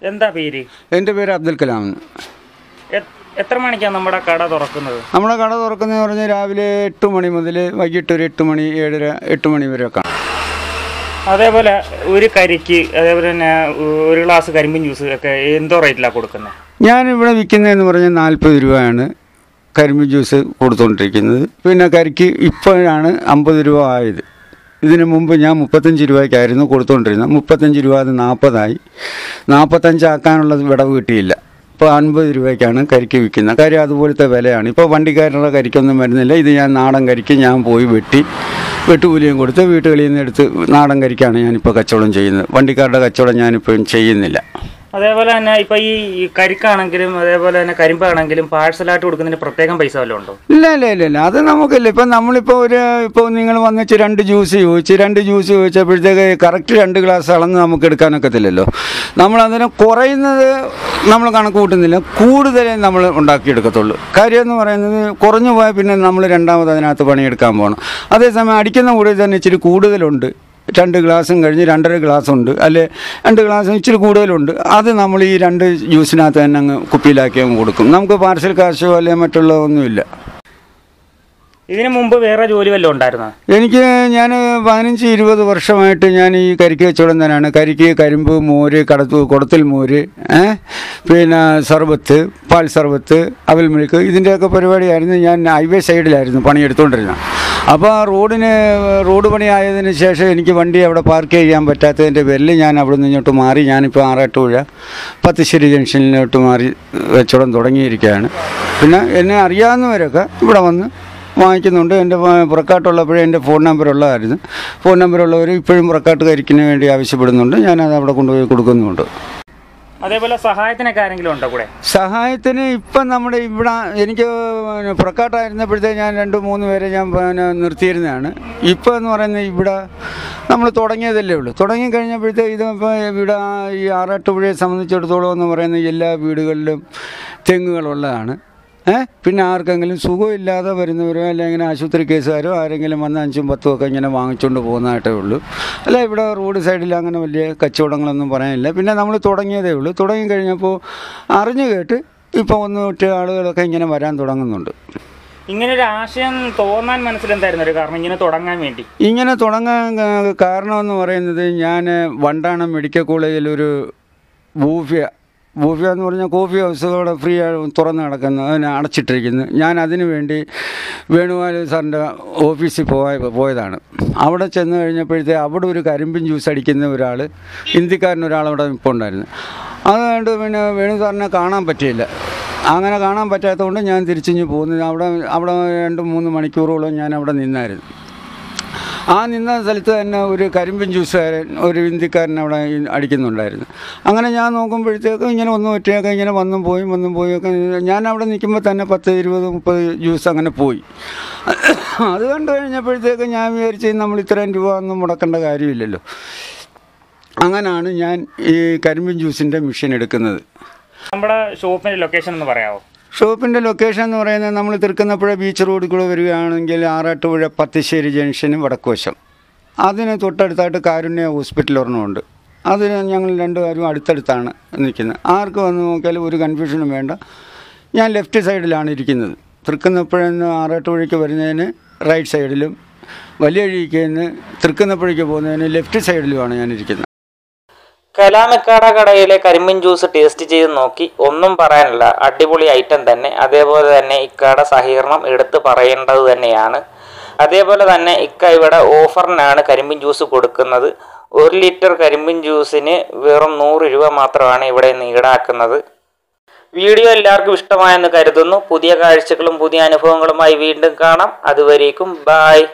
എന്താ പേര്? എൻ്റെ പേര് അബ്ദുൽ കലാം. എത്ര മണിക്കാണ് നമ്മുടെ കട തുറക്കുന്നത്? നമ്മുടെ കട തുറക്കുന്നതെന്ന് പറഞ്ഞാൽ രാവിലെ 8 മണി മുതൽ വൈകിട്ട് ഒരു 8 മണി 7:30 8 മണി വരെ കാണും. അതേപോലെ ഒരു കരിക്ക്, അതേപോലെ തന്നെ ഒരു ഗ്ലാസ് കരിമ്പിൻ ജ്യൂസ് ഒക്കെ എന്തോ റേറ്റിലാണ് കൊടുക്കുന്നത്? ഞാനിവിടെ വിൽക്കുന്നതെന്ന് പറഞ്ഞാൽ 40 രൂപയാണ് കരിമ്പിൻ ജ്യൂസ് കൊടുത്തുകൊണ്ടിരിക്കുന്നത്. പിന്നെ കരിക്ക് ഇപ്പോഴാണ് 50 രൂപ ആയത്. ഇതിനു മുമ്പ് ഞാൻ 35 രൂപയ്ക്കായിരുന്നു കൊടുത്തുകൊണ്ടിരുന്നത്. 35 രൂപ അത് 40 45 ആക്കാനുള്ളത് വിടവ് കിട്ടിയില്ല. ഇപ്പോൾ 50 രൂപയ്ക്കാണ് കരിക്ക് വിൽക്കുന്നത്. കാര്യം അതുപോലത്തെ വിലയാണ്. ഇപ്പോൾ വണ്ടിക്കാരുടെ കരിക്കൊന്നും വരുന്നില്ല. ഇത് ഞാൻ നാടൻ കരിക്ക് ഞാൻ പോയി വെട്ടുകൂലിയും കൊടുത്ത് വീട്ടുകളിൽ നിന്ന് എടുത്ത് നാടൻ കരിക്കാണ് ഞാനിപ്പോൾ കച്ചവടം ചെയ്യുന്നത്. വണ്ടിക്കാരുടെ കച്ചവടം ഞാനിപ്പോഴും ചെയ്യുന്നില്ല. അതേപോലെ തന്നെ ഇപ്പോൾ ഈ കരിക്കാണെങ്കിലും അതേപോലെ തന്നെ കരിമ്പാണെങ്കിലും പാഴ്സലായിട്ട് കൊടുക്കുന്നതിന് പ്രത്യേകം പൈസ വല്ലതും ഉണ്ടോ? ഇല്ല അത് നമുക്കില്ല. ഇപ്പം നമ്മളിപ്പോൾ ഇപ്പോൾ നിങ്ങൾ വന്നിച്ച് 2 ജ്യൂസ് ചോദിച്ചപ്പോഴത്തേക്ക് കറക്റ്റ് 2 ഗ്ലാസ് അളന്ന് നമുക്ക് എടുക്കാനൊക്കത്തില്ലല്ലോ. നമ്മളതിനെ കുറയുന്നത് നമ്മൾ കണക്ക് കൂട്ടുന്നില്ല, കൂടുതലേ നമ്മൾ ഉണ്ടാക്കിയെടുക്കത്തുള്ളൂ. കാര്യം എന്ന് പറയുന്നത് കുറഞ്ഞു പോയാൽ പിന്നെ നമ്മൾ രണ്ടാമത് അതിനകത്ത് പണിയെടുക്കാൻ പോകണം. അതേസമയം അടിക്കുന്ന കൂടെ തന്നെ ഇച്ചിരി കൂടുതലുണ്ട്. 2 ഗ്ലാസും കഴിഞ്ഞ് 2.5 ഗ്ലാസ്സുണ്ട്, അല്ലെ 2 ഗ്ലാസ് ഇച്ചിരി കൂടുതലുണ്ട്. അത് നമ്മൾ ഈ 2 ജ്യൂസിനകത്ത് തന്നെ അങ്ങ് കുപ്പിയിലാക്കി അങ്ങ് കൊടുക്കും. നമുക്ക് പാർസൽ കാശോ അല്ലെങ്കിൽ മറ്റുള്ള ഒന്നുമില്ല. ഇതിനു മുമ്പ് വേറെ ജോലി വല്ലതും ഉണ്ടായിരുന്നോ? ഞാൻ 15-20 വർഷമായിട്ട് ഞാൻ ഈ കരിക്ക് കച്ചവടം തന്നെയാണ്. കരിക്ക്, കരിമ്പ്, മോര്, കുടത്തിൽ മോര്, പിന്നെ സർബത്ത്, പാൽ സർബത്ത്, അവൽ മിൽക്ക്, ഇതിൻ്റെയൊക്കെ പരിപാടിയായിരുന്നു. ഞാൻ ഹൈവേ സൈഡിലായിരുന്നു പണിയെടുത്തുകൊണ്ടിരുന്നത്. അപ്പോൾ റോഡ് പണിയായതിന് ശേഷം എനിക്ക് വണ്ടി അവിടെ പാർക്ക് ചെയ്യാൻ പറ്റാത്തതിൻ്റെ പേരിൽ ഞാൻ അവിടെ നിന്ന് ഇങ്ങോട്ട് മാറി. ഞാനിപ്പോൾ ആറാട്ടുപുഴ പത്തിശ്ശേരി ജംഗ്ഷനിലോട്ട് മാറി കച്ചവടം തുടങ്ങിയിരിക്കുകയാണ്. പിന്നെ എന്നെ അറിയാവുന്നവരൊക്കെ ഇവിടെ വന്ന് വാങ്ങിക്കുന്നുണ്ട്. എൻ്റെ പുറക്കാട്ടുള്ളപ്പോഴേ എൻ്റെ ഫോൺ നമ്പറുള്ളതായിരുന്നു. ഫോൺ നമ്പറുള്ളവർ ഇപ്പോഴും പുറക്കാട്ട് കരിക്കിന് വേണ്ടി ആവശ്യപ്പെടുന്നുണ്ട്. ഞാനത് അവിടെ കൊണ്ടുപോയി കൊടുക്കുന്നുണ്ട്. അതേപോലെ സഹായത്തിനൊക്കെ ആരെങ്കിലും ഉണ്ടോ കൂടെ? സഹായത്തിന് ഇപ്പം നമ്മുടെ ഇവിടെ എനിക്ക് പുറക്കാട്ടായിരുന്നപ്പോഴത്തേക്ക് ഞാൻ 2-3 പേരെ ഞാൻ നിർത്തിയിരുന്നതാണ്. ഇപ്പോൾ എന്ന് പറയുന്നത് ഇവിടെ നമ്മൾ തുടങ്ങിയതല്ലേ ഉള്ളൂ. തുടങ്ങിക്കഴിഞ്ഞപ്പോഴത്തേക്ക് ഇതിപ്പോൾ ഇവിടെ ഈ ആറാട്ടുപുഴയെ സംബന്ധിച്ചിടത്തോളം എന്ന് പറയുന്നത് എല്ലാ വീടുകളിലും തെങ്ങുകളുള്ളതാണ്. പിന്നെ ആർക്കെങ്കിലും സുഖമില്ലാതെ വരുന്നവരോ അല്ലെങ്കിൽ ആശുപത്രി കേസുകാരോ ആരെങ്കിലും വന്ന് 5-10 ഒക്കെ ഇങ്ങനെ വാങ്ങിച്ചുകൊണ്ട് പോകുന്നതായിട്ടേ ഉള്ളൂ. അല്ല ഇവിടെ റോഡ് സൈഡിൽ അങ്ങനെ വലിയ കച്ചവടങ്ങളൊന്നും പറയാനില്ല. പിന്നെ നമ്മൾ തുടങ്ങിയതേ ഉള്ളൂ. തുടങ്ങിക്കഴിഞ്ഞപ്പോൾ അറിഞ്ഞു കേട്ട് ഇപ്പോൾ 1-2 ആളുകളൊക്കെ ഇങ്ങനെ വരാൻ തുടങ്ങുന്നുണ്ട്. ഇങ്ങനൊരു ആശയം തോന്നാൻ മനസ്സിലെന്തായിരുന്നു ഒരു കാരണം ഇങ്ങനെ തുടങ്ങാൻ വേണ്ടി? ഇങ്ങനെ തുടങ്ങാൻ കാരണമെന്ന് പറയുന്നത് ഞാൻ വണ്ടാനം മെഡിക്കൽ കോളേജിൽ ഒരു ബൂഫ്യ എന്ന് പറഞ്ഞാൽ കോഫി ഹൗസ് അവിടെ ഫ്രീ തുറന്ന് കിടക്കുന്നു, അതിനെ അടച്ചിട്ടിരിക്കുന്നു. ഞാൻ അതിനു വേണ്ടി വേണുഗോപാൽ സാറിൻ്റെ ഓഫീസിൽ പോയതാണ്. അവിടെ ചെന്ന് കഴിഞ്ഞപ്പോഴത്തേക്ക് അവിടെ ഒരു കരിമ്പിൻ ജ്യൂസ് അടിക്കുന്ന ഹിന്ദിക്കാരനൊരാളവിടെ ഇപ്പോൾ ഉണ്ടായിരുന്നു. അതുകൊണ്ട് പിന്നെ വേണു സാറിനെ കാണാൻ പറ്റിയില്ല. അങ്ങനെ കാണാൻ പറ്റാത്തതുകൊണ്ട് ഞാൻ തിരിച്ചിഞ്ഞ് പോകുന്നത്. അവിടെ 2-3 മണിക്കൂറോളം ഞാൻ അവിടെ നിന്നായിരുന്നു. ആ നിന്ന സ്ഥലത്ത് തന്നെ ഒരു കരിമ്പിൻ ജ്യൂസുകാരൻ, ഒരു ഹിന്ദിക്കാരൻ അവിടെ അടിക്കുന്നുണ്ടായിരുന്നു. അങ്ങനെ ഞാൻ നോക്കുമ്പോഴത്തേക്കും ഇങ്ങനെ ഒറ്റയൊക്കെ ഇങ്ങനെ വന്നും പോയി ഒക്കെ ഞാൻ അവിടെ നിൽക്കുമ്പോൾ തന്നെ 10-20-30 ജ്യൂസ് അങ്ങനെ പോയി. അത് കണ്ടു കഴിഞ്ഞപ്പോഴത്തേക്ക് ഞാൻ വിചാരിച്ച് നമ്മൾ ഇത്രയും രൂപ ഒന്നും മുടക്കേണ്ട കാര്യമില്ലല്ലോ. അങ്ങനെയാണ് ഞാൻ ഈ കരിമ്പിൻ ജ്യൂസിൻ്റെ മെഷീൻ എടുക്കുന്നത്. നമ്മുടെ ഷോപ്പിൻ്റെ ലൊക്കേഷൻ ഒന്ന് പറയാമോ? ഷോപ്പിൻ്റെ ലൊക്കേഷൻ എന്ന് പറയുന്നത് നമ്മൾ തൃക്കുന്നപ്പുഴ ബീച്ച് റോഡിൽ കൂടെ വരികയാണെങ്കിൽ ആറാട്ടുപുഴ പത്തിശ്ശേരി ജംഗ്ഷന് വടക്കുവശം. അതിന് തൊട്ടടുത്തായിട്ട് കാരുണ്യ ഹോസ്പിറ്റൽ ഒരെണ്ണമുണ്ട്. അതിന് ഞങ്ങൾ 2 പേരും അടുത്തടുത്താണ് നിൽക്കുന്നത്. ആർക്ക് വന്ന് നോക്കിയാലും ഒരു കൺഫ്യൂഷനും വേണ്ട. ഞാൻ ലെഫ്റ്റ് സൈഡിലാണ് ഇരിക്കുന്നത്. തൃക്കുന്നപ്പുഴയിൽ നിന്ന് ആറാട്ടുപുഴയ്ക്ക് വരുന്നതിന് റൈറ്റ് സൈഡിലും, വലിയ അഴീക്ക് നിന്ന് തൃക്കുന്നപ്പുഴയ്ക്ക് പോകുന്നതിന് ലെഫ്റ്റ് സൈഡിലുമാണ് ഞാനിരിക്കുന്നത്. കലാമിക്കാട കടയിലെ കരിമ്പിൻ ജ്യൂസ് ടേസ്റ്റ് ചെയ്ത് നോക്കി, ഒന്നും പറയാനില്ല, അടിപൊളി ഐറ്റം തന്നെ. അതേപോലെ തന്നെ ഇക്കയുടെ സഹകരണം എടുത്ത് പറയേണ്ടത് തന്നെയാണ്. അതേപോലെ തന്നെ ഇക്ക ഇവിടെ ഓഫറിനാണ് കരിമ്പിൻ ജ്യൂസ് കൊടുക്കുന്നത്. 1 ലിറ്റർ കരിമ്പിൻ ജ്യൂസിന് വെറും 100 രൂപ മാത്രമാണ് ഇവിടെ നിന്ന് ഈടാക്കുന്നത്. വീഡിയോ എല്ലാവർക്കും ഇഷ്ടമായെന്ന് കരുതുന്നു. പുതിയ കാഴ്ചകളും പുതിയ അനുഭവങ്ങളുമായി വീണ്ടും കാണാം. അതുവരേക്കും ബായ്.